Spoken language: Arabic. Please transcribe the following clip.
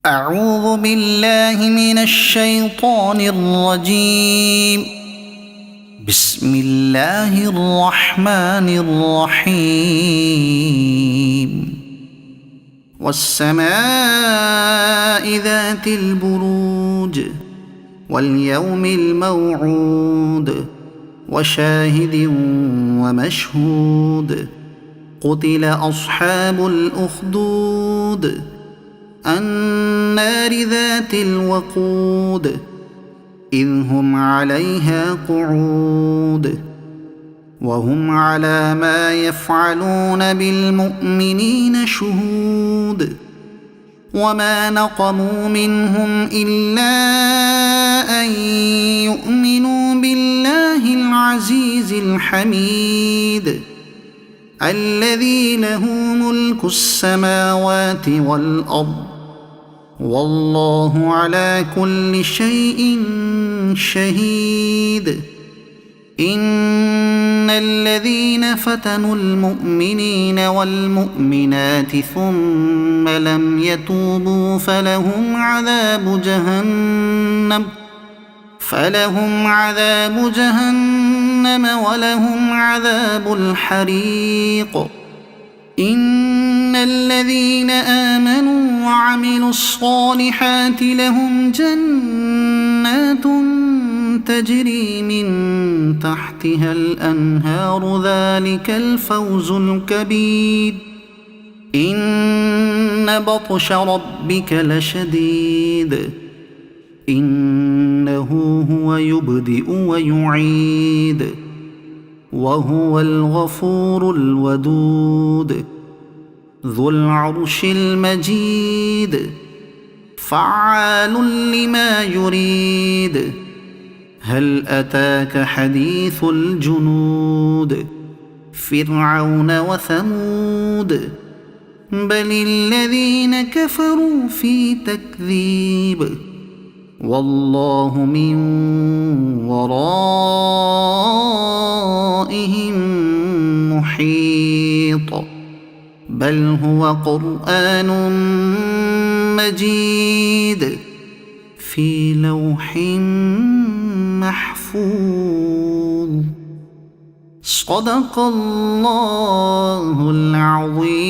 أعوذ بالله من الشيطان الرجيم. بسم الله الرحمن الرحيم. والسماء ذات البروج واليوم الموعود وشاهد ومشهود. قتل أصحاب الأخدود النار ذات الوقود إذ هم عليها قعود وهم على ما يفعلون بالمؤمنين شهود. وما نقموا منهم إلا أن يؤمنوا بالله العزيز الحميد الذي له ملك السماوات والأرض والله على كل شيء شهيد. إن الذين فتنوا المؤمنين والمؤمنات ثم لم يتوبوا فلهم عذاب جهنم ولهم عذاب الحريق. إن الذين آمنوا وعملوا الصالحات لهم جنات تجري من تحتها الأنهار ذلك الفوز الكبير. إن بطش ربك لشديد إنه هو يبدئ ويعيد وهو الغفور الودود ذو العرش المجيد فعال لما يريد. هل أتاك حديث الجنود فرعون وثمود بل الذين كفروا في تكذيب والله من ورائهم محيط. بل هو قرآن مجيد في لوح محفوظ. صدق الله العظيم.